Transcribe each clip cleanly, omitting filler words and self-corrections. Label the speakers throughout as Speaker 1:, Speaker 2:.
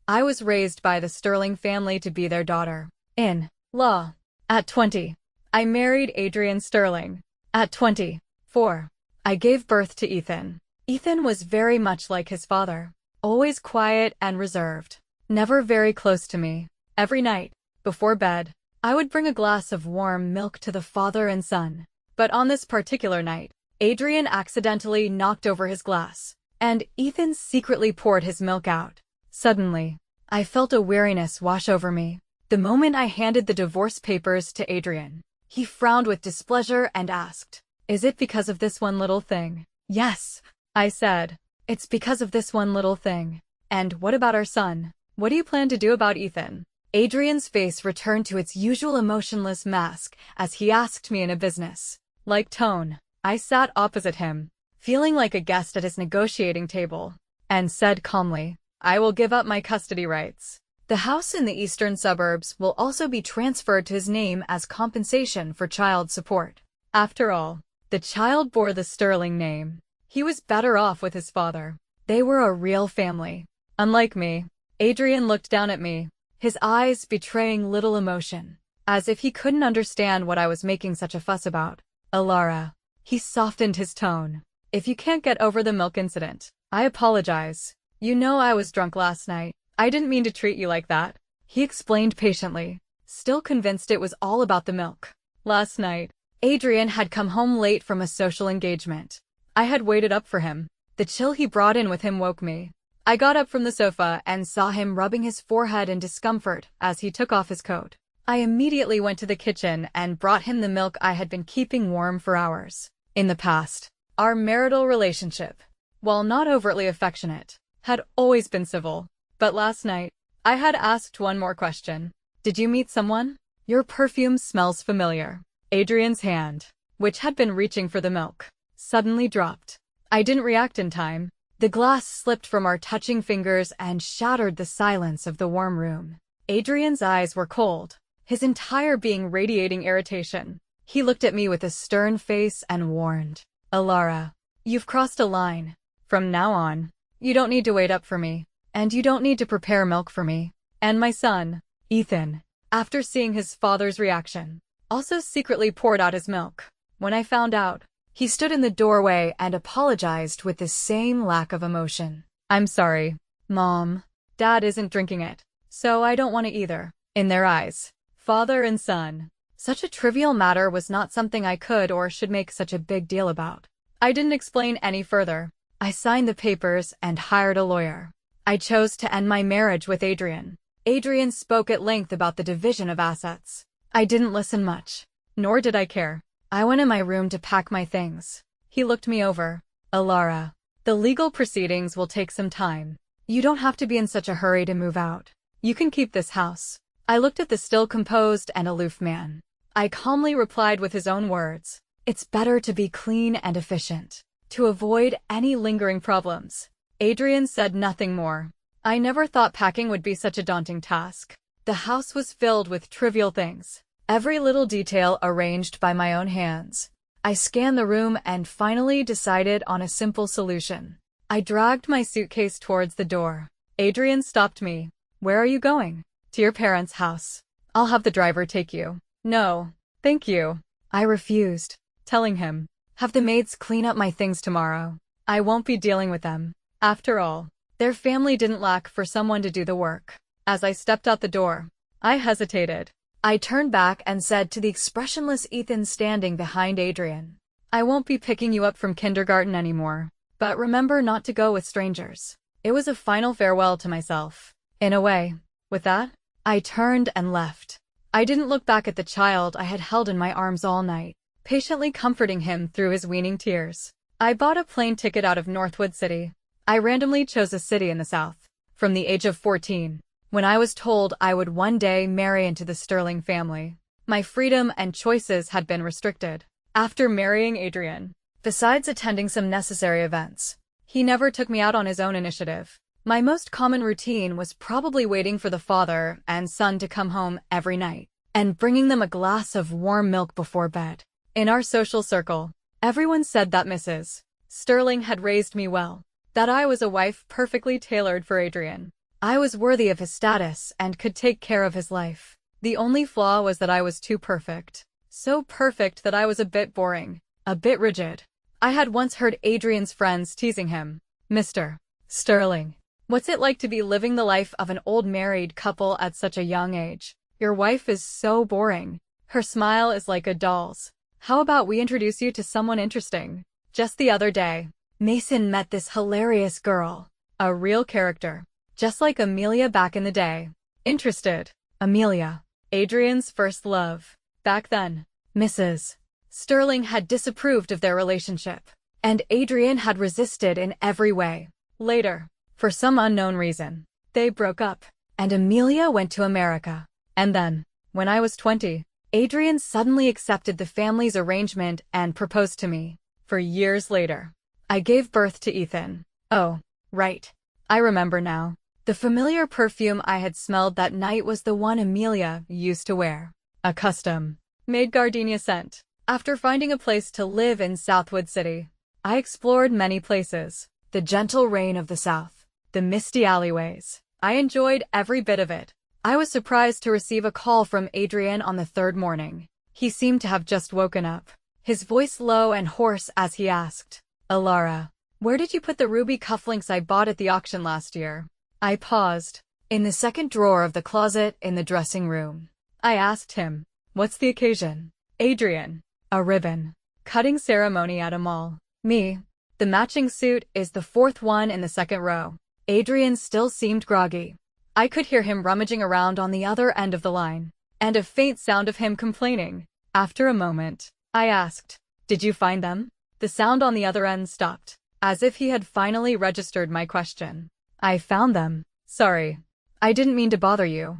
Speaker 1: I was raised by the Sterling family to be their daughter. In law. At 20, I married Adrian Sterling. At 24, I gave birth to Ethan. Ethan was very much like his father, always quiet and reserved, never very close to me. Every night, before bed, I would bring a glass of warm milk to the father and son. But on this particular night, Adrian accidentally knocked over his glass, and Ethan secretly poured his milk out. Suddenly, I felt a weariness wash over me. The moment I handed the divorce papers to Adrian, he frowned with displeasure and asked, "Is it because of this one little thing?" "Yes," I said. "It's because of this one little thing." "And what about our son? What do you plan to do about Ethan?" Adrian's face returned to its usual emotionless mask as he asked me in a business-like tone. I sat opposite him, feeling like a guest at his negotiating table, and said calmly, "I will give up my custody rights. The house in the eastern suburbs will also be transferred to his name as compensation for child support. After all, the child bore the Sterling name. He was better off with his father. They were a real family. Unlike me." Adrian looked down at me, his eyes betraying little emotion, as if he couldn't understand what I was making such a fuss about. "Alara," he softened his tone, "if you can't get over the milk incident, I apologize. You know I was drunk last night. I didn't mean to treat you like that," he explained patiently, still convinced it was all about the milk. Last night, Adrian had come home late from a social engagement. I had waited up for him. The chill he brought in with him woke me. I got up from the sofa and saw him rubbing his forehead in discomfort as he took off his coat. I immediately went to the kitchen and brought him the milk I had been keeping warm for hours. In the past, our marital relationship, while not overtly affectionate, had always been civil. But last night, I had asked one more question. "Did you meet someone? Your perfume smells familiar." Adrian's hand, which had been reaching for the milk, suddenly dropped. I didn't react in time. The glass slipped from our touching fingers and shattered the silence of the warm room. Adrian's eyes were cold, his entire being radiating irritation. He looked at me with a stern face and warned, "Alara, you've crossed a line. From now on, you don't need to wait up for me. And you don't need to prepare milk for me." And my son, Ethan, after seeing his father's reaction, also secretly poured out his milk. When I found out, he stood in the doorway and apologized with the same lack of emotion. "I'm sorry, Mom. Dad isn't drinking it, so I don't want to either." In their eyes, father and son, such a trivial matter was not something I could or should make such a big deal about. I didn't explain any further. I signed the papers and hired a lawyer. I chose to end my marriage with Adrian. Adrian spoke at length about the division of assets. I didn't listen much, nor did I care. I went in my room to pack my things. He looked me over. "Alara, the legal proceedings will take some time. You don't have to be in such a hurry to move out. You can keep this house." I looked at the still composed and aloof man. I calmly replied with his own words, "It's better to be clean and efficient, to avoid any lingering problems." Adrian said nothing more. I never thought packing would be such a daunting task. The house was filled with trivial things, every little detail arranged by my own hands. I scanned the room and finally decided on a simple solution. I dragged my suitcase towards the door. Adrian stopped me. "Where are you going?" "To your parents' house. I'll have the driver take you." "No, thank you." I refused, telling him, "Have the maids clean up my things tomorrow. I won't be dealing with them." After all, their family didn't lack for someone to do the work. As I stepped out the door, I hesitated. I turned back and said to the expressionless Ethan standing behind Adrian, "I won't be picking you up from kindergarten anymore, but remember not to go with strangers." It was a final farewell to myself, in a way. With that, I turned and left. I didn't look back at the child I had held in my arms all night, patiently comforting him through his weaning tears. I bought a plane ticket out of Northwood City. I randomly chose a city in the South. From the age of 14, when I was told I would one day marry into the Sterling family, my freedom and choices had been restricted. After marrying Adrian, besides attending some necessary events, he never took me out on his own initiative. My most common routine was probably waiting for the father and son to come home every night, and bringing them a glass of warm milk before bed. In our social circle, everyone said that Mrs. Sterling had raised me well, that I was a wife perfectly tailored for Adrian. I was worthy of his status and could take care of his life. The only flaw was that I was too perfect. So perfect that I was a bit boring, a bit rigid. I had once heard Adrian's friends teasing him. Mr. Sterling, what's it like to be living the life of an old married couple at such a young age? Your wife is so boring. Her smile is like a doll's. How about we introduce you to someone interesting? Just the other day, Mason met this hilarious girl. A real character. Just like Amelia back in the day. Interested. Amelia. Adrian's first love. Back then, Mrs. Sterling had disapproved of their relationship, and Adrian had resisted in every way. Later, for some unknown reason, they broke up, and Amelia went to America. And then, when I was 20, Adrian suddenly accepted the family's arrangement and proposed to me. For years later, I gave birth to Ethan. Oh, right. I remember now. The familiar perfume I had smelled that night was the one Amelia used to wear. A custom-made gardenia scent. After finding a place to live in Southwood City, I explored many places. The gentle rain of the South. The misty alleyways. I enjoyed every bit of it. I was surprised to receive a call from Adrian on the third morning. He seemed to have just woken up, his voice low and hoarse as he asked, Alara, where did you put the ruby cufflinks I bought at the auction last year? I paused. In the second drawer of the closet in the dressing room. I asked him, what's the occasion? Adrian, a ribbon cutting ceremony at a mall. Me, the matching suit is the fourth one in the second row. Adrian still seemed groggy. I could hear him rummaging around on the other end of the line, and a faint sound of him complaining. After a moment, I asked, did you find them? The sound on the other end stopped, as if he had finally registered my question. I found them. Sorry. I didn't mean to bother you.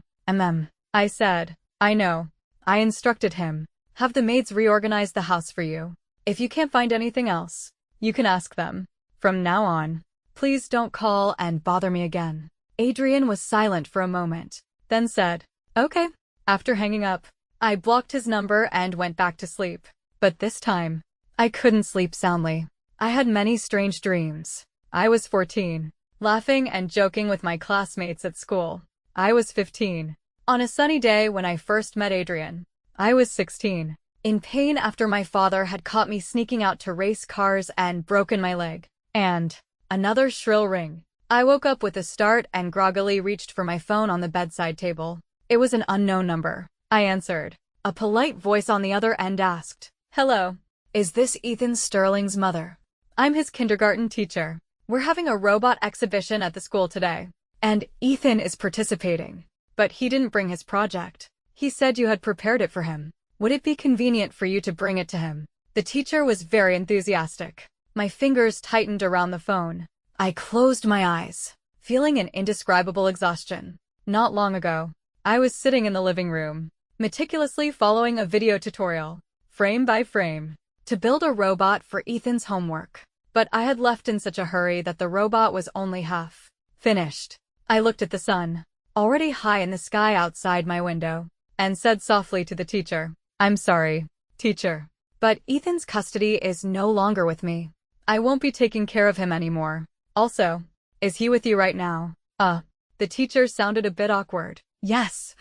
Speaker 1: I said. I know. I instructed him. Have the maids reorganize the house for you. If you can't find anything else, you can ask them. From now on, please don't call and bother me again. Adrian was silent for a moment, then said, okay. After hanging up, I blocked his number and went back to sleep. But this time, I couldn't sleep soundly. I had many strange dreams. I was 14. Laughing and joking with my classmates at school. I was 15. On a sunny day when I first met Adrian. I was 16. In pain after my father had caught me sneaking out to race cars and broken my leg. And another shrill ring. I woke up with a start and groggily reached for my phone on the bedside table. It was an unknown number. I answered. A polite voice on the other end asked, hello. Is this Ethan Sterling's mother? I'm his kindergarten teacher. We're having a robot exhibition at the school today, and Ethan is participating. But he didn't bring his project. He said you had prepared it for him. Would it be convenient for you to bring it to him? The teacher was very enthusiastic. My fingers tightened around the phone. I closed my eyes, feeling an indescribable exhaustion. Not long ago, I was sitting in the living room, meticulously following a video tutorial, frame by frame, to build a robot for Ethan's homework. But I had left in such a hurry that the robot was only half finished. I looked at the sun, already high in the sky outside my window, and said softly to the teacher, I'm sorry, teacher, but Ethan's custody is no longer with me. I won't be taking care of him anymore. Also, is he with you right now? The teacher sounded a bit awkward. Yes.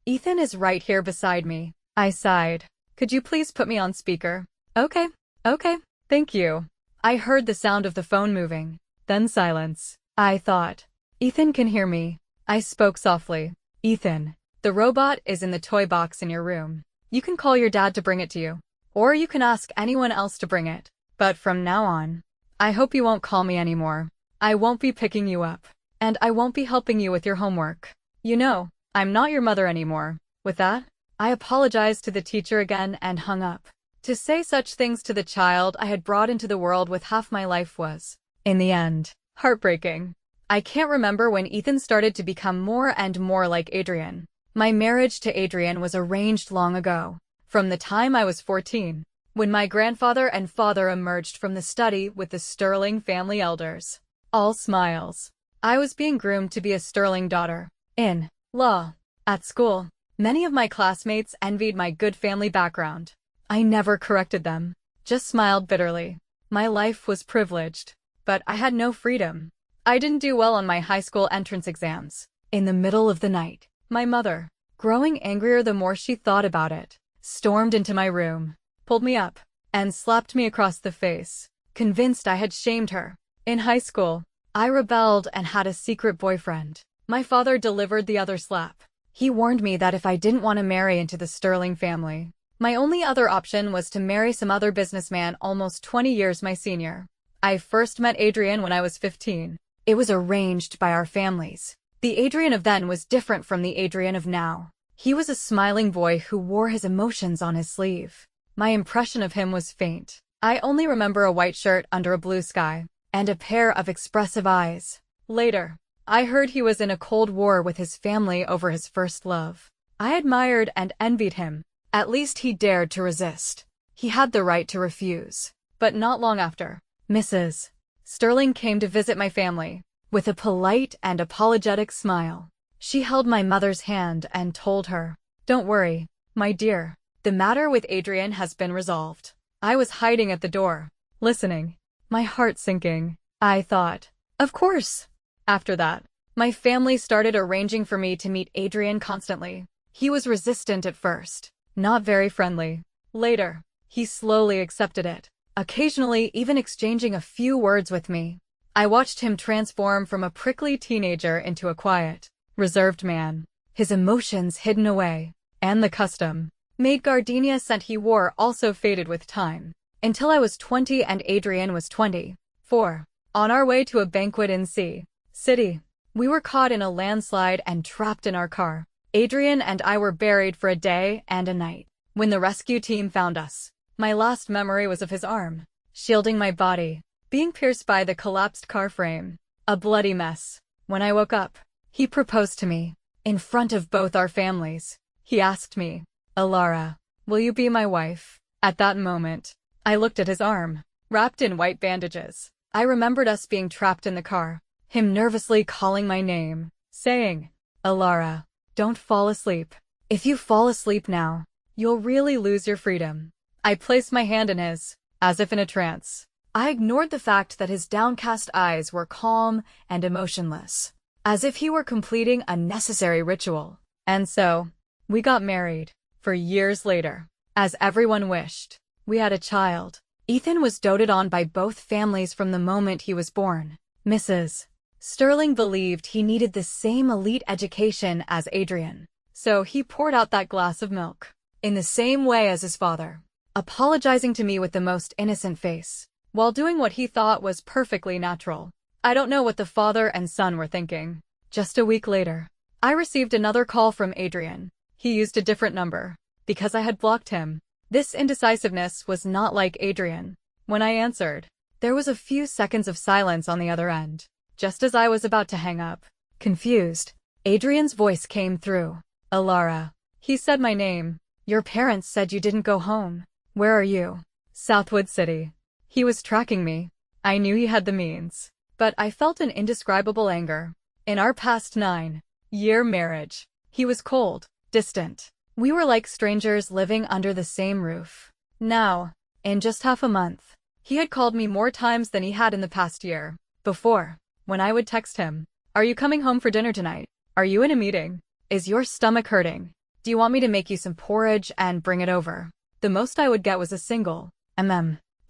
Speaker 1: Ethan is right here beside me. I sighed. Could you please put me on speaker? Okay. Thank you. I heard the sound of the phone moving, then silence. I thought, Ethan can hear me. I spoke softly. Ethan, the robot is in the toy box in your room. You can call your dad to bring it to you, or you can ask anyone else to bring it. But from now on, I hope you won't call me anymore. I won't be picking you up, and I won't be helping you with your homework. You know, I'm not your mother anymore. With that, I apologized to the teacher again and hung up. To say such things to the child I had brought into the world with half my life was, in the end, heartbreaking. I can't remember when Ethan started to become more and more like Adrian. My marriage to Adrian was arranged long ago, from the time I was 14, when my grandfather and father emerged from the study with the Sterling family elders. All smiles. I was being groomed to be a Sterling daughter. In law. At school, many of my classmates envied my good family background. I never corrected them, just smiled bitterly. My life was privileged, but I had no freedom. I didn't do well on my high school entrance exams. In the middle of the night, my mother, growing angrier the more she thought about it, stormed into my room, pulled me up, and slapped me across the face, convinced I had shamed her. In high school, I rebelled and had a secret boyfriend. My father delivered the other slap. He warned me that if I didn't want to marry into the Sterling family, my only other option was to marry some other businessman almost 20 years my senior. I first met Adrian when I was 15. It was arranged by our families. The Adrian of then was different from the Adrian of now. He was a smiling boy who wore his emotions on his sleeve. My impression of him was faint. I only remember a white shirt under a blue sky, and a pair of expressive eyes. Later, I heard he was in a cold war with his family over his first love. I admired and envied him. At least he dared to resist. He had the right to refuse. But not long after, Mrs. Sterling came to visit my family. With a polite and apologetic smile, she held my mother's hand and told her, "Don't worry, my dear. The matter with Adrian has been resolved." I was hiding at the door, listening, my heart sinking. I thought, of course. After that, my family started arranging for me to meet Adrian constantly. He was resistant at first, not very friendly. Later, he slowly accepted it, occasionally even exchanging a few words with me. I watched him transform from a prickly teenager into a quiet, reserved man, his emotions hidden away, and the custom-made gardenia scent he wore also faded with time, until I was 20 and Adrian was 24. On our way to a banquet in City, we were caught in a landslide and trapped in our car. Adrian and I were buried for a day and a night. When the rescue team found us, my last memory was of his arm, shielding my body, being pierced by the collapsed car frame. A bloody mess. When I woke up, he proposed to me, in front of both our families. He asked me, "Alara, will you be my wife?" At that moment, I looked at his arm, wrapped in white bandages. I remembered us being trapped in the car, him nervously calling my name, saying, "Alara, don't fall asleep. If you fall asleep now, you'll really lose your freedom." I placed my hand in his, as if in a trance. I ignored the fact that his downcast eyes were calm and emotionless, as if he were completing a necessary ritual. And so, we got married. For years later, as everyone wished, we had a child. Ethan was doted on by both families from the moment he was born. Mrs. Sterling believed he needed the same elite education as Adrian, so he poured out that glass of milk, in the same way as his father, apologizing to me with the most innocent face, while doing what he thought was perfectly natural. I don't know what the father and son were thinking. Just a week later, I received another call from Adrian. He used a different number, because I had blocked him. This indecisiveness was not like Adrian. When I answered, there was a few seconds of silence on the other end. Just as I was about to hang up, confused, Adrian's voice came through. "Alara." He said my name. "Your parents said you didn't go home. Where are you?" "Southwood City." He was tracking me. I knew he had the means, but I felt an indescribable anger. In our past 9-year marriage, he was cold, distant. We were like strangers living under the same roof. Now, in just half a month, he had called me more times than he had in the past year. Before, when I would text him, "Are you coming home for dinner tonight? Are you in a meeting? Is your stomach hurting? Do you want me to make you some porridge and bring it over?" The most I would get was a single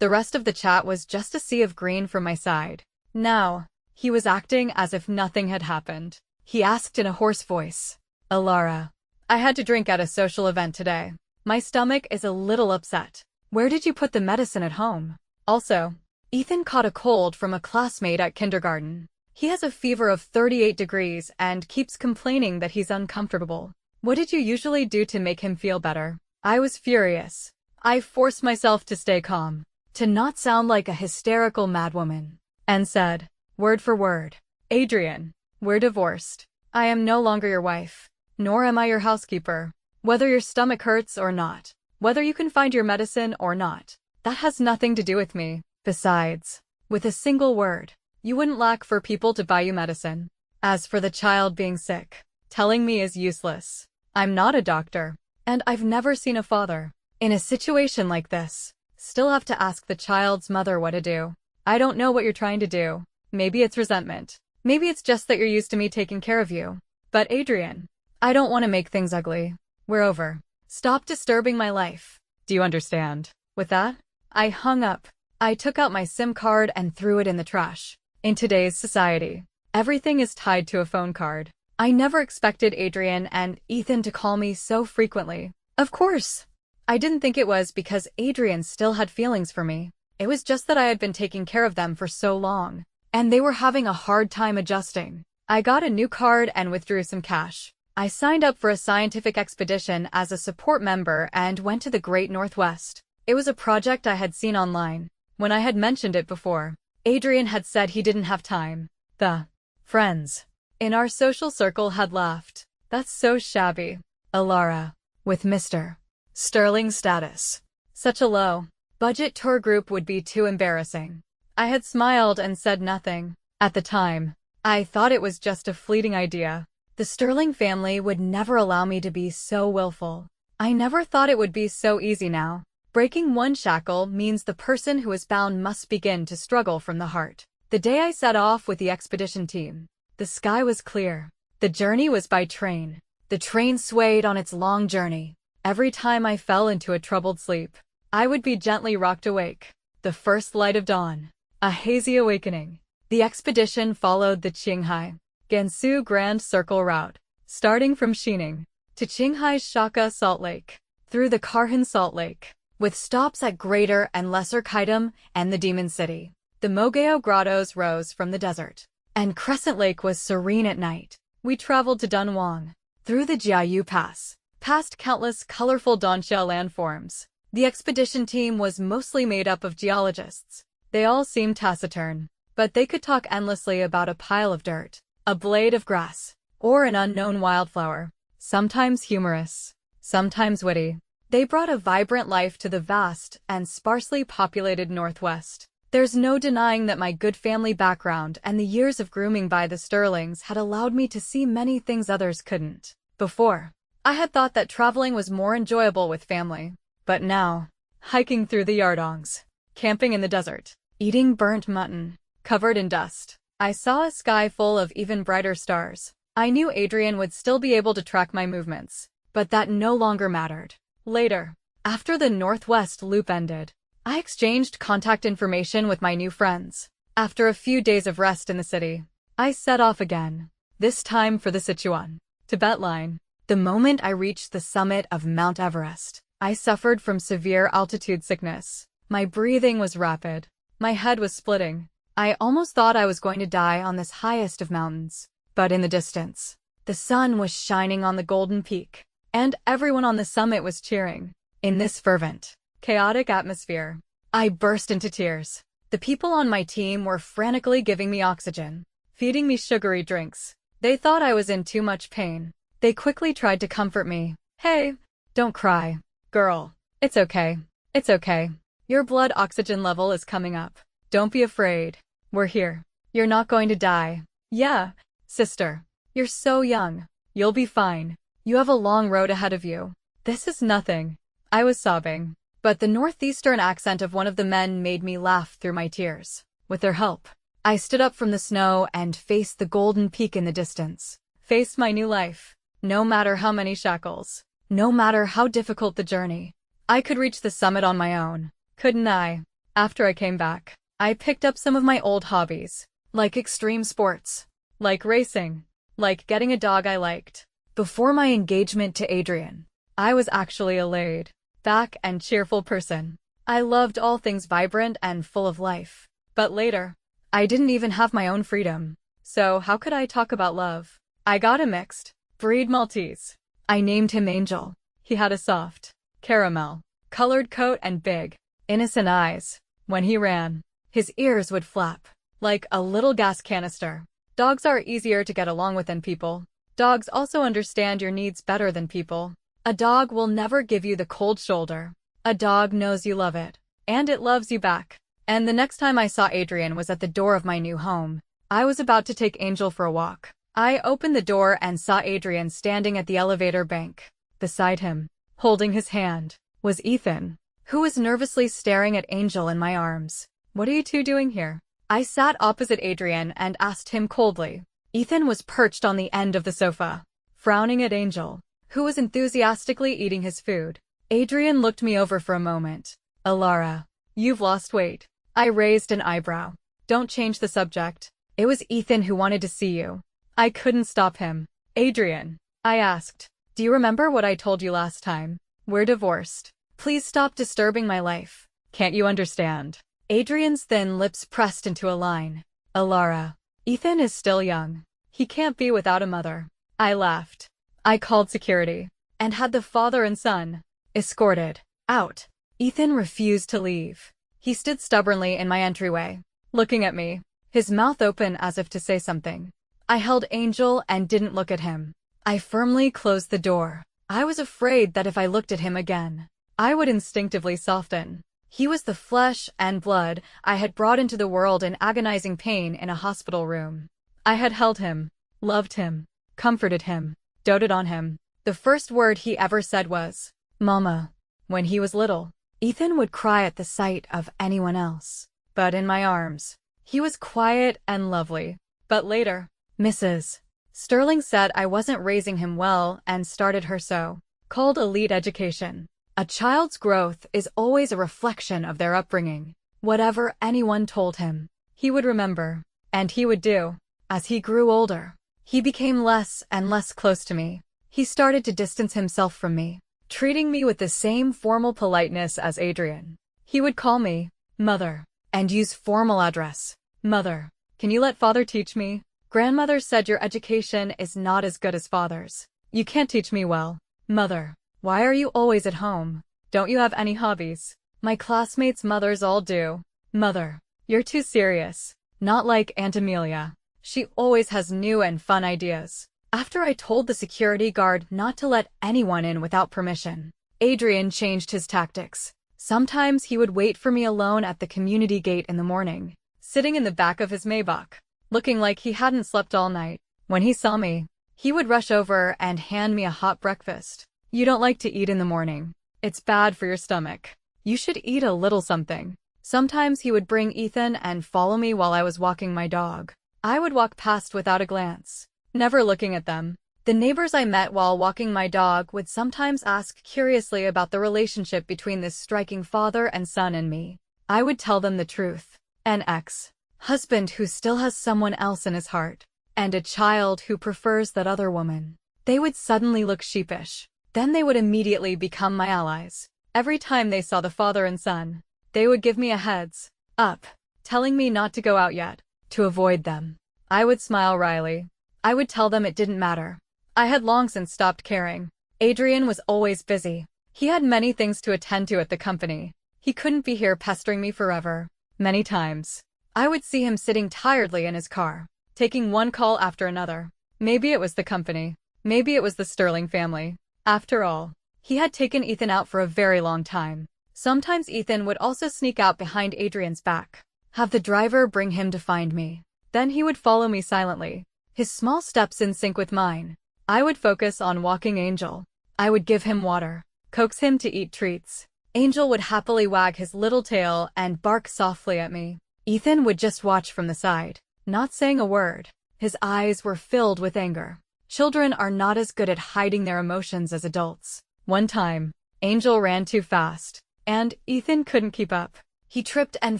Speaker 1: The rest of the chat was just a sea of green from my side. Now, he was acting as if nothing had happened. He asked in a hoarse voice, "Alara, I had to drink at a social event today. My stomach is a little upset. Where did you put the medicine at home?" Also, Ethan caught a cold from a classmate at kindergarten. He has a fever of 38 degrees and keeps complaining that he's uncomfortable. What did you usually do to make him feel better? I was furious. I forced myself to stay calm, to not sound like a hysterical madwoman, and said, word for word, "Adrian, we're divorced. I am no longer your wife, nor am I your housekeeper. Whether your stomach hurts or not, whether you can find your medicine or not, that has nothing to do with me. Besides, with a single word, you wouldn't lack for people to buy you medicine. As for the child being sick, telling me is useless. I'm not a doctor, and I've never seen a father. In a situation like this, still have to ask the child's mother what to do. I don't know what you're trying to do. Maybe it's resentment. Maybe it's just that you're used to me taking care of you. But Adrian, I don't want to make things ugly. We're over. Stop disturbing my life. Do you understand? With that, I hung up. I took out my SIM card and threw it in the trash. In today's society, everything is tied to a phone card. I never expected Adrian and Ethan to call me so frequently. Of course, I didn't think it was because Adrian still had feelings for me. It was just that I had been taking care of them for so long, and they were having a hard time adjusting. I got a new card and withdrew some cash. I signed up for a scientific expedition as a support member and went to the Great Northwest. It was a project I had seen online. When I had mentioned it before, Adrian had said he didn't have time. The friends in our social circle had laughed. That's so shabby. Alara, with Mr. Sterling's status. Such a low-budget tour group would be too embarrassing. I had smiled and said nothing. At the time, I thought it was just a fleeting idea. The Sterling family would never allow me to be so willful. I never thought it would be so easy now. Breaking one shackle means the person who is bound must begin to struggle from the heart. The day I set off with the expedition team, the sky was clear. The journey was by train. The train swayed on its long journey. Every time I fell into a troubled sleep, I would be gently rocked awake. The first light of dawn. A hazy awakening. The expedition followed the Qinghai Gansu Grand Circle route, starting from Xining to Qinghai's Shaka Salt Lake, through the Karhan Salt Lake, with stops at Greater and Lesser Kaitum and the Demon City. The Mogao Grottos rose from the desert, and Crescent Lake was serene at night. We traveled to Dunhuang, through the Jiayu Pass, past countless colorful Donxia landforms. The expedition team was mostly made up of geologists. They all seemed taciturn, but they could talk endlessly about a pile of dirt, a blade of grass, or an unknown wildflower. Sometimes humorous, sometimes witty. They brought a vibrant life to the vast and sparsely populated Northwest. There's no denying that my good family background and the years of grooming by the Sterlings had allowed me to see many things others couldn't. Before, I had thought that traveling was more enjoyable with family. But now, hiking through the Yardongs, camping in the desert, eating burnt mutton, covered in dust, I saw a sky full of even brighter stars. I knew Adrian would still be able to track my movements, but that no longer mattered. Later, after the Northwest loop ended, I exchanged contact information with my new friends. After a few days of rest in the city, I set off again, this time for the Sichuan, Tibet line. The moment I reached the summit of Mount Everest, I suffered from severe altitude sickness. My breathing was rapid. My head was splitting. I almost thought I was going to die on this highest of mountains. But in the distance, the sun was shining on the golden peak, and everyone on the summit was cheering. In this fervent, chaotic atmosphere, I burst into tears. The people on my team were frantically giving me oxygen, feeding me sugary drinks. They thought I was in too much pain. They quickly tried to comfort me. Hey, don't cry, girl. It's okay. It's okay. Your blood oxygen level is coming up. Don't be afraid. We're here. You're not going to die. Yeah, sister. You're so young. You'll be fine. You have a long road ahead of you. This is nothing. I was sobbing, but the northeastern accent of one of the men made me laugh through my tears. With their help, I stood up from the snow and faced the golden peak in the distance. Faced my new life. No matter how many shackles, no matter how difficult the journey, I could reach the summit on my own, couldn't I? After I came back, I picked up some of my old hobbies, like extreme sports, like racing, like getting a dog I liked. Before my engagement to Adrian, I was actually a laid back and cheerful person. I loved all things vibrant and full of life. But later, I didn't even have my own freedom. So how could I talk about love? I got a mixed breed Maltese. I named him Angel. He had a soft, caramel-colored coat and big, innocent eyes. When he ran, his ears would flap like a little gas canister. Dogs are easier to get along with than people. Dogs also understand your needs better than people. A dog will never give you the cold shoulder. A dog knows you love it, and it loves you back. And the next time I saw Adrian was at the door of my new home. I was about to take Angel for a walk. I opened the door and saw Adrian standing at the elevator bank. Beside him, holding his hand, was Ethan, who was nervously staring at Angel in my arms. What are you two doing here? I sat opposite Adrian and asked him coldly. Ethan was perched on the end of the sofa, frowning at Angel, who was enthusiastically eating his food. Adrian looked me over for a moment. Alara, you've lost weight. I raised an eyebrow. Don't change the subject. It was Ethan who wanted to see you. I couldn't stop him. Adrian, I asked, do you remember what I told you last time? We're divorced. Please stop disturbing my life. Can't you understand? Adrian's thin lips pressed into a line. Alara, Ethan is still young. He can't be without a mother. I laughed. I called security and had the father and son escorted out. Ethan refused to leave. He stood stubbornly in my entryway, looking at me, his mouth open as if to say something. I held Angel and didn't look at him. I firmly closed the door. I was afraid that if I looked at him again, I would instinctively soften. He was the flesh and blood I had brought into the world in agonizing pain in a hospital room. I had held him, loved him, comforted him, doted on him. The first word he ever said was, Mama. When he was little, Ethan would cry at the sight of anyone else. But in my arms, he was quiet and lovely. But later, Mrs. Sterling said I wasn't raising him well and started her so-called elite education. A child's growth is always a reflection of their upbringing. Whatever anyone told him, he would remember, and he would do. As he grew older, he became less and less close to me. He started to distance himself from me, treating me with the same formal politeness as Adrian. He would call me Mother and use formal address. Mother, can you let Father teach me? Grandmother said your education is not as good as Father's. You can't teach me well. Mother, why are you always at home? Don't you have any hobbies? My classmates' mothers all do. Mother, you're too serious. Not like Aunt Amelia. She always has new and fun ideas. After I told the security guard not to let anyone in without permission, Adrian changed his tactics. Sometimes he would wait for me alone at the community gate in the morning, sitting in the back of his Maybach, looking like he hadn't slept all night. When he saw me, he would rush over and hand me a hot breakfast. You don't like to eat in the morning. It's bad for your stomach. You should eat a little something. Sometimes he would bring Ethan and follow me while I was walking my dog. I would walk past without a glance, never looking at them. The neighbors I met while walking my dog would sometimes ask curiously about the relationship between this striking father and son and me. I would tell them the truth. An ex-husband who still has someone else in his heart, and a child who prefers that other woman. They would suddenly look sheepish. Then they would immediately become my allies. Every time they saw the father and son, they would give me a heads up, telling me not to go out yet, to avoid them. I would smile wryly. I would tell them it didn't matter. I had long since stopped caring. Adrian was always busy. He had many things to attend to at the company. He couldn't be here pestering me forever. Many times, I would see him sitting tiredly in his car, taking one call after another. Maybe it was the company. Maybe it was the Sterling family. After all, he had taken Ethan out for a very long time. Sometimes Ethan would also sneak out behind Adrian's back, have the driver bring him to find me. Then he would follow me silently, his small steps in sync with mine. I would focus on walking Angel. I would give him water, coax him to eat treats. Angel would happily wag his little tail and bark softly at me. Ethan would just watch from the side, not saying a word. His eyes were filled with anger. Children are not as good at hiding their emotions as adults. One time, Angel ran too fast, and Ethan couldn't keep up. He tripped and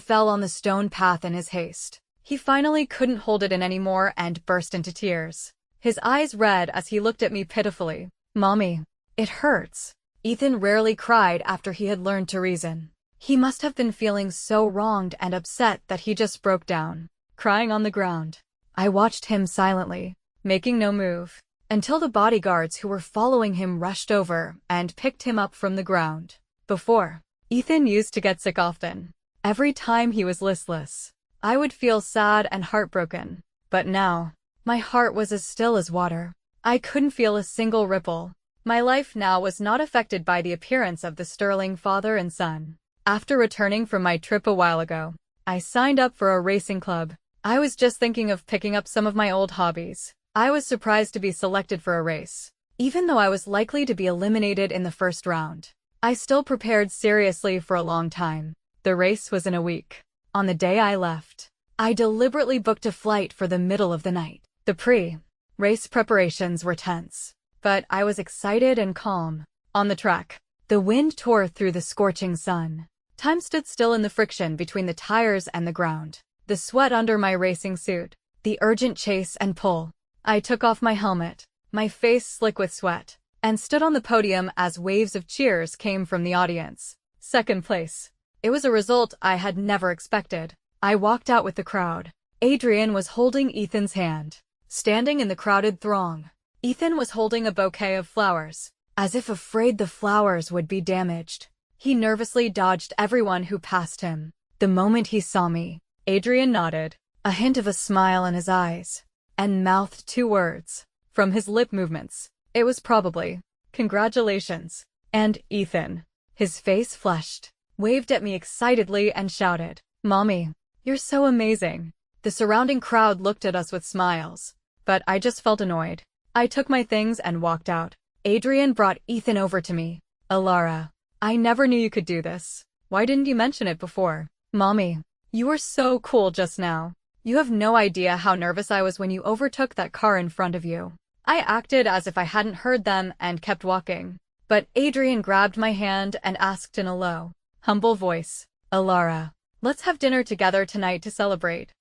Speaker 1: fell on the stone path in his haste. He finally couldn't hold it in anymore and burst into tears. His eyes red as he looked at me pitifully. Mommy, it hurts. Ethan rarely cried after he had learned to reason. He must have been feeling so wronged and upset that he just broke down, crying on the ground. I watched him silently, making no move, until the bodyguards who were following him rushed over and picked him up from the ground. Before, Ethan used to get sick often. Every time he was listless, I would feel sad and heartbroken. But now, my heart was as still as water. I couldn't feel a single ripple. My life now was not affected by the appearance of the Sterling father and son. After returning from my trip a while ago, I signed up for a racing club. I was just thinking of picking up some of my old hobbies. I was surprised to be selected for a race. Even though I was likely to be eliminated in the first round, I still prepared seriously for a long time. The race was in a week. On the day I left, I deliberately booked a flight for the middle of the night. The pre-race preparations were tense, but I was excited and calm. On the track, the wind tore through the scorching sun. Time stood still in the friction between the tires and the ground. The sweat under my racing suit, the urgent chase and pull. I took off my helmet, my face slick with sweat, and stood on the podium as waves of cheers came from the audience. Second place. It was a result I had never expected. I walked out with the crowd. Adrian was holding Ethan's hand. Standing in the crowded throng, Ethan was holding a bouquet of flowers, as if afraid the flowers would be damaged. He nervously dodged everyone who passed him. The moment he saw me, Adrian nodded, a hint of a smile in his eyes, and mouthed 2 words. From his lip movements, it was probably, "Congratulations." And Ethan, his face flushed, waved at me excitedly and shouted, "Mommy, you're so amazing." The surrounding crowd looked at us with smiles, but I just felt annoyed. I took my things and walked out. Adrian brought Ethan over to me. "Alara, I never knew you could do this. Why didn't you mention it before?" "Mommy, you were so cool just now. You have no idea how nervous I was when you overtook that car in front of you." I acted as if I hadn't heard them and kept walking. But Adrian grabbed my hand and asked in a low, humble voice, "Alara, let's have dinner together tonight to celebrate.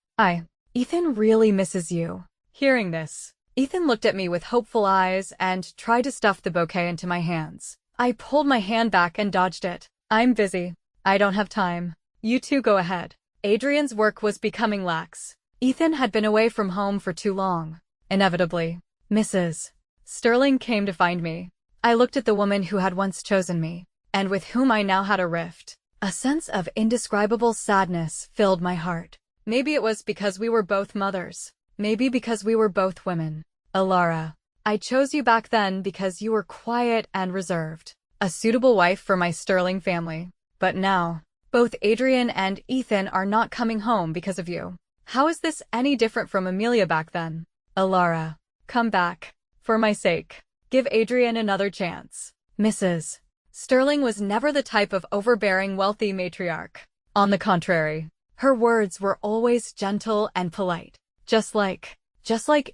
Speaker 1: Ethan really misses you." Hearing this, Ethan looked at me with hopeful eyes and tried to stuff the bouquet into my hands. I pulled my hand back and dodged it. "I'm busy. I don't have time. You two go ahead." Adrian's work was becoming lax. Ethan had been away from home for too long. Inevitably, Mrs. Sterling came to find me. I looked at the woman who had once chosen me, and with whom I now had a rift. A sense of indescribable sadness filled my heart. Maybe it was because we were both mothers. Maybe because we were both women. "Alara, I chose you back then because you were quiet and reserved, a suitable wife for my Sterling family. But now, both Adrian and Ethan are not coming home because of you. How is this any different from Amelia back then? Alara, come back. For my sake, give Adrian another chance." Mrs. Sterling was never the type of overbearing wealthy matriarch. On the contrary, her words were always gentle and polite, just like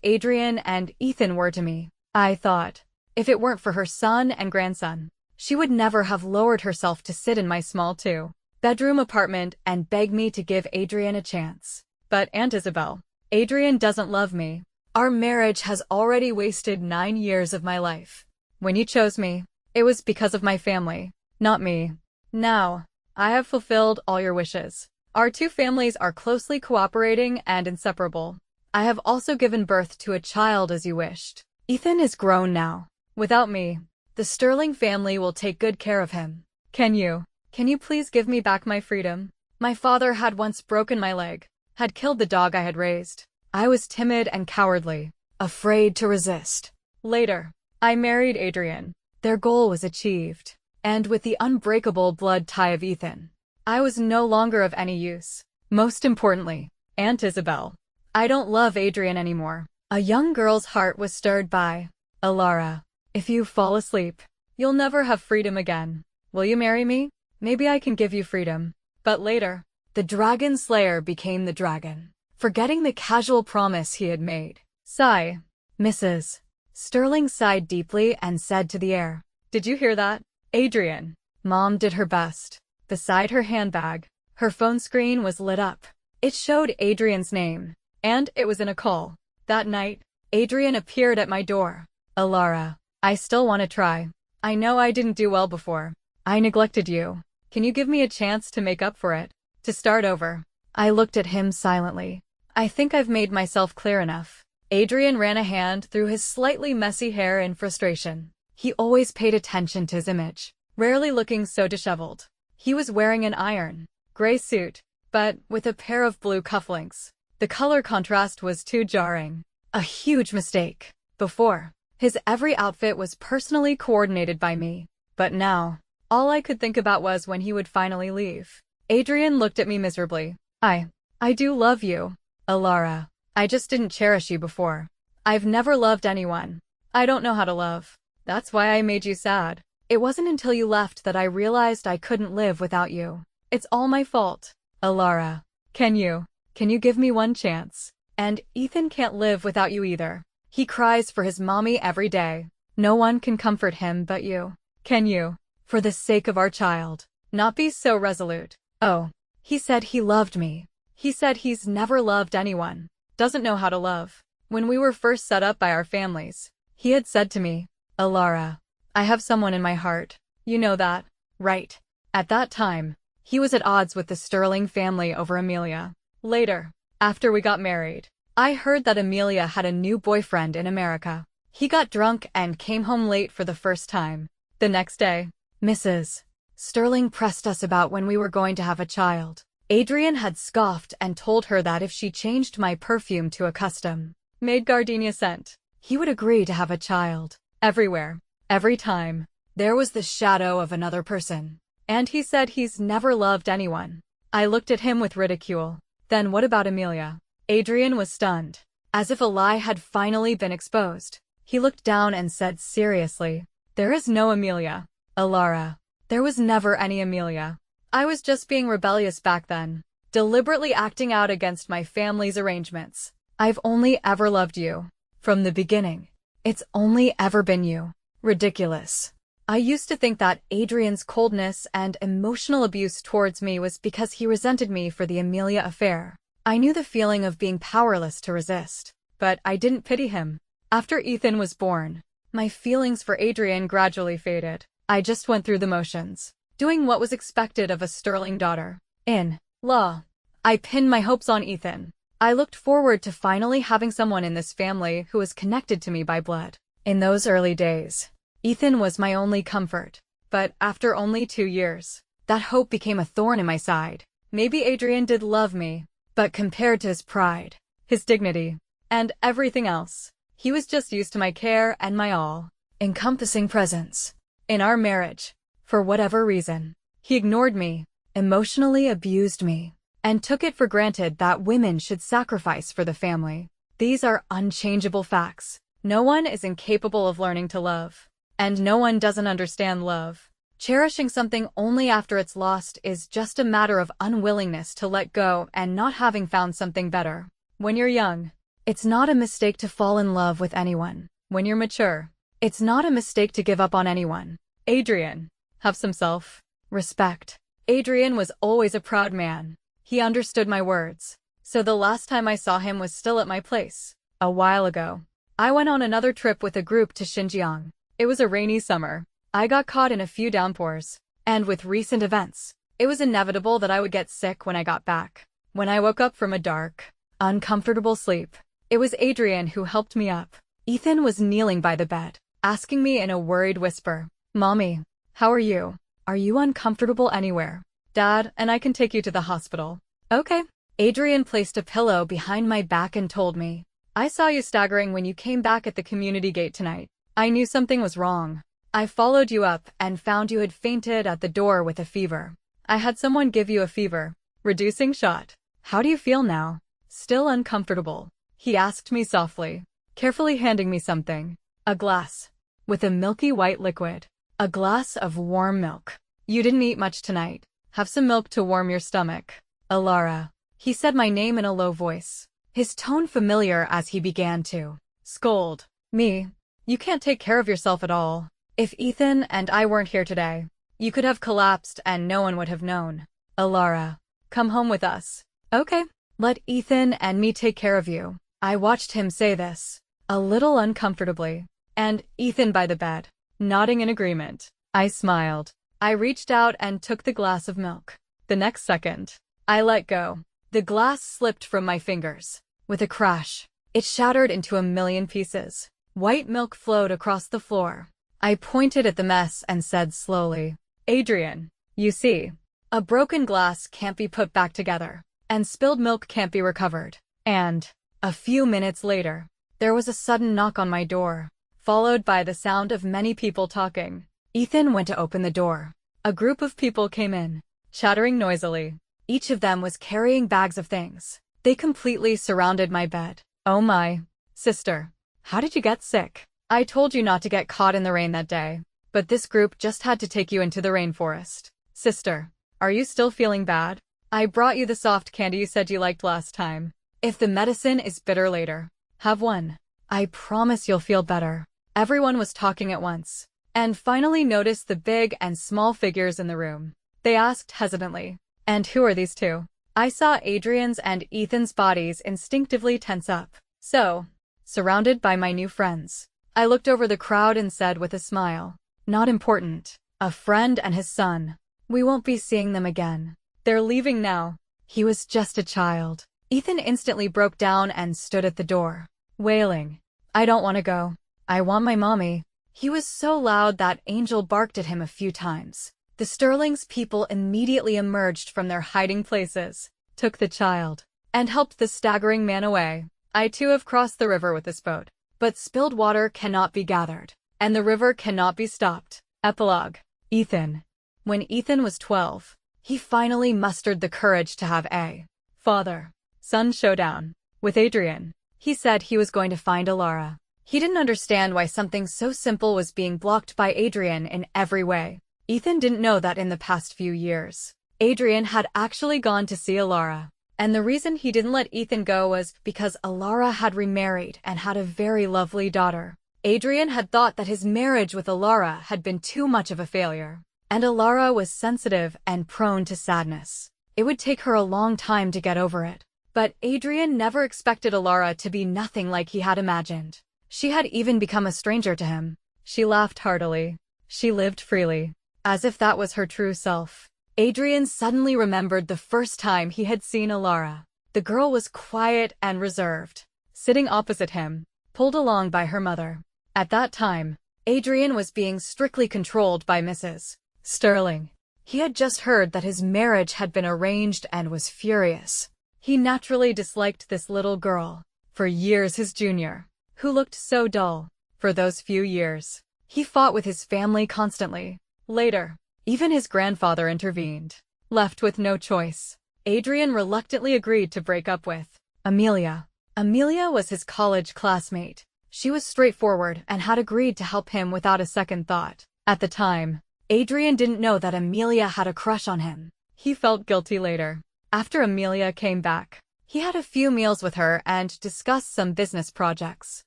Speaker 1: Adrian and Ethan were to me. I thought, if it weren't for her son and grandson, she would never have lowered herself to sit in my small 2-bedroom apartment and beg me to give Adrian a chance. But Aunt Isabel, Adrian doesn't love me. Our marriage has already wasted 9 years of my life. When you chose me, it was because of my family, not me. Now, I have fulfilled all your wishes. Our 2 families are closely cooperating and inseparable. I have also given birth to a child as you wished. Ethan is grown now. Without me, the Sterling family will take good care of him. Can you please give me back my freedom? My father had once broken my leg, had killed the dog I had raised. I was timid and cowardly, afraid to resist. Later, I married Adrian. Their goal was achieved, and with the unbreakable blood tie of Ethan, I was no longer of any use. Most importantly, Aunt Isabel, I don't love Adrian anymore. A young girl's heart was stirred by, "Alara, if you fall asleep, you'll never have freedom again. Will you marry me? Maybe I can give you freedom." But later, the dragon slayer became the dragon, forgetting the casual promise he had made. Sigh. Mrs. Sterling sighed deeply and said to the air, "Did you hear that, Adrian?" Mom did her best. Beside her handbag, her phone screen was lit up. It showed Adrian's name, and it was in a call. That night, Adrian appeared at my door. "Alara, I still want to try. I know I didn't do well before. I neglected you. Can you give me a chance to make up for it? To start over?" I looked at him silently. I think I've made myself clear enough. Adrian ran a hand through his slightly messy hair in frustration. He always paid attention to his image, rarely looking so disheveled. He was wearing an iron gray suit, but with a pair of blue cufflinks. The color contrast was too jarring. A huge mistake. Before, his every outfit was personally coordinated by me. But now, all I could think about was when he would finally leave. Adrian looked at me miserably. I do love you, Alara. I just didn't cherish you before. I've never loved anyone. I don't know how to love. That's why I made you sad. It wasn't until you left that I realized I couldn't live without you. It's all my fault. Alara, can you Can you give me one chance? And Ethan can't live without you either. He cries for his mommy every day. No one can comfort him but you. Can you, for the sake of our child, not be so resolute? Oh, he said he loved me. He said he's never loved anyone. Doesn't know how to love. When we were first set up by our families, he had said to me, Alara, I have someone in my heart. You know that, right? At that time, he was at odds with the Sterling family over Amelia. Later, after we got married, I heard that Amelia had a new boyfriend in America. He got drunk and came home late for the first time. The next day, Mrs. Sterling pressed us about when we were going to have a child. Adrian had scoffed and told her that if she changed my perfume to a custom-made gardenia scent, he would agree to have a child. Everywhere, every time, there was the shadow of another person. And he said he's never loved anyone. I looked at him with ridicule. Then what about Amelia? Adrian was stunned, as if a lie had finally been exposed. He looked down and said seriously, there is no Amelia. Alara, there was never any Amelia. I was just being rebellious back then, deliberately acting out against my family's arrangements. I've only ever loved you. From the beginning. It's only ever been you. Ridiculous. I used to think that Adrian's coldness and emotional abuse towards me was because he resented me for the Amelia affair. I knew the feeling of being powerless to resist, but I didn't pity him. After Ethan was born, my feelings for Adrian gradually faded. I just went through the motions, doing what was expected of a Sterling daughter. In law, I pinned my hopes on Ethan. I looked forward to finally having someone in this family who was connected to me by blood. In those early days, Ethan was my only comfort. But after only 2 years, that hope became a thorn in my side. Maybe Adrian did love me, but compared to his pride, his dignity, and everything else, he was just used to my care and my all-encompassing presence. In our marriage, for whatever reason, he ignored me, emotionally abused me, and took it for granted that women should sacrifice for the family. These are unchangeable facts. No one is incapable of learning to love. And no one doesn't understand love. Cherishing something only after it's lost is just a matter of unwillingness to let go and not having found something better. When you're young, it's not a mistake to fall in love with anyone. When you're mature, it's not a mistake to give up on anyone. Adrian, have some self-respect. Adrian was always a proud man. He understood my words. So the last time I saw him was still at my place. A while ago, I went on another trip with a group to Xinjiang. It was a rainy summer. I got caught in a few downpours. And with recent events, it was inevitable that I would get sick when I got back. When I woke up from a dark, uncomfortable sleep, it was Adrian who helped me up. Ethan was kneeling by the bed, asking me in a worried whisper, Mommy, how are you? Are you uncomfortable anywhere? Dad and I can take you to the hospital. Okay. Adrian placed a pillow behind my back and told me, I saw you staggering when you came back at the community gate tonight. I knew something was wrong. I followed you up and found you had fainted at the door with a fever. I had someone give you a fever-reducing shot. How do you feel now? Still uncomfortable? He asked me softly, carefully handing me something. A glass with a milky white liquid. A glass of warm milk. You didn't eat much tonight. Have some milk to warm your stomach. Alara. He said my name in a low voice, his tone familiar as he began to scold me. You can't take care of yourself at all. If Ethan and I weren't here today, you could have collapsed and no one would have known. Alara, come home with us. Okay. Let Ethan and me take care of you. I watched him say this, a little uncomfortably, and Ethan by the bed, nodding in agreement. I smiled. I reached out and took the glass of milk. The next second, I let go. The glass slipped from my fingers. With a crash, it shattered into a million pieces. White milk flowed across the floor. I pointed at the mess and said slowly, Adrian, you see, a broken glass can't be put back together, and spilled milk can't be recovered. And, a few minutes later, there was a sudden knock on my door, followed by the sound of many people talking. Ethan went to open the door. A group of people came in, chattering noisily. Each of them was carrying bags of things. They completely surrounded my bed. Oh my, sister. How did you get sick? I told you not to get caught in the rain that day, but this group just had to take you into the rainforest. Sister, are you still feeling bad? I brought you the soft candy you said you liked last time. If the medicine is bitter later, have one. I promise you'll feel better. Everyone was talking at once, and finally noticed the big and small figures in the room. They asked hesitantly, "And who are these two?" I saw Adrian's and Ethan's bodies instinctively tense up. So, surrounded by my new friends, I looked over the crowd and said with a smile, "Not important. A friend and his son. We won't be seeing them again. They're leaving now. He was just a child." Ethan instantly broke down and stood at the door, wailing, "I don't want to go. I want my mommy." He was so loud that Angel barked at him a few times. The Sterling's people immediately emerged from their hiding places, took the child, and helped the staggering man away. I too have crossed the river with this boat, but spilled water cannot be gathered, and the river cannot be stopped. Epilogue. Ethan. When Ethan was 12, he finally mustered the courage to have a father-son showdown with Adrian. He said he was going to find Alara. He didn't understand why something so simple was being blocked by Adrian in every way. Ethan didn't know that in the past few years, Adrian had actually gone to see Alara. And the reason he didn't let Ethan go was because Alara had remarried and had a very lovely daughter. Adrian had thought that his marriage with Alara had been too much of a failure, and Alara was sensitive and prone to sadness. It would take her a long time to get over it. But Adrian never expected Alara to be nothing like he had imagined. She had even become a stranger to him. She laughed heartily. She lived freely, as if that was her true self. Adrian suddenly remembered the first time he had seen Alara. The girl was quiet and reserved, sitting opposite him, pulled along by her mother. At that time, Adrian was being strictly controlled by Mrs. Sterling. He had just heard that his marriage had been arranged and was furious. He naturally disliked this little girl, for years his junior, who looked so dull. For those few years, he fought with his family constantly. Later, even his grandfather intervened. Left with no choice, Adrian reluctantly agreed to break up with Amelia. Amelia was his college classmate. She was straightforward and had agreed to help him without a second thought. At the time, Adrian didn't know that Amelia had a crush on him. He felt guilty later. After Amelia came back, he had a few meals with her and discussed some business projects.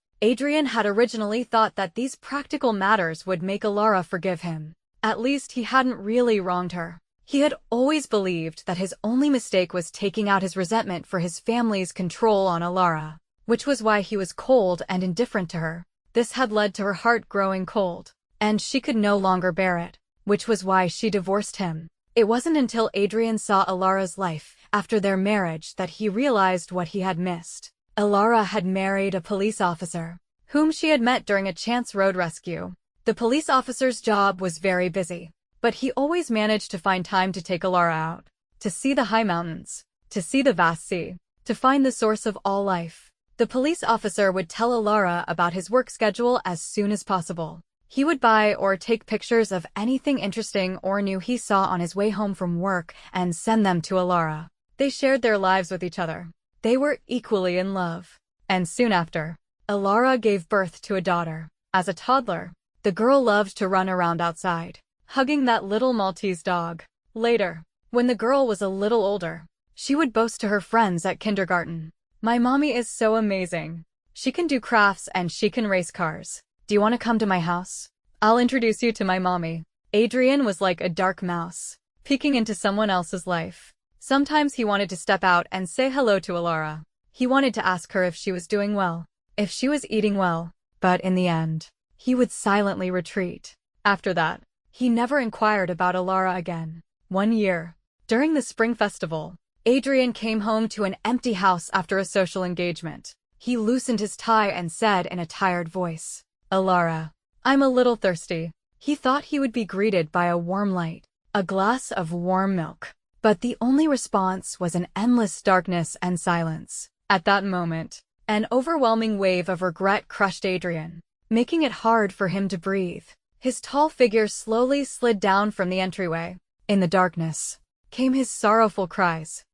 Speaker 1: Adrian had originally thought that these practical matters would make Alara forgive him. At least he hadn't really wronged her. He had always believed that his only mistake was taking out his resentment for his family's control on Alara, which was why he was cold and indifferent to her. This had led to her heart growing cold, and she could no longer bear it, which was why she divorced him. It wasn't until Adrian saw Alara's life after their marriage that he realized what he had missed. Alara had married a police officer, whom she had met during a chance road rescue. The police officer's job was very busy, but he always managed to find time to take Alara out, to see the high mountains, to see the vast sea, to find the source of all life. The police officer would tell Alara about his work schedule as soon as possible. He would buy or take pictures of anything interesting or new he saw on his way home from work and send them to Alara. They shared their lives with each other. They were equally in love. And soon after, Alara gave birth to a daughter. As a toddler, the girl loved to run around outside, hugging that little Maltese dog. Later, when the girl was a little older, she would boast to her friends at kindergarten, "My mommy is so amazing. She can do crafts and she can race cars. Do you want to come to my house? I'll introduce you to my mommy." Adrian was like a dark mouse, peeking into someone else's life. Sometimes he wanted to step out and say hello to Alara. He wanted to ask her if she was doing well, if she was eating well, but in the end, he would silently retreat. After that, he never inquired about Alara again. One year, during the spring festival, Adrian came home to an empty house after a social engagement. He loosened his tie and said in a tired voice, "Alara, I'm a little thirsty." He thought he would be greeted by a warm light, a glass of warm milk. But the only response was an endless darkness and silence. At that moment, an overwhelming wave of regret crushed Adrian, making it hard for him to breathe. His tall figure slowly slid down from the entryway. In the darkness, came his sorrowful cries.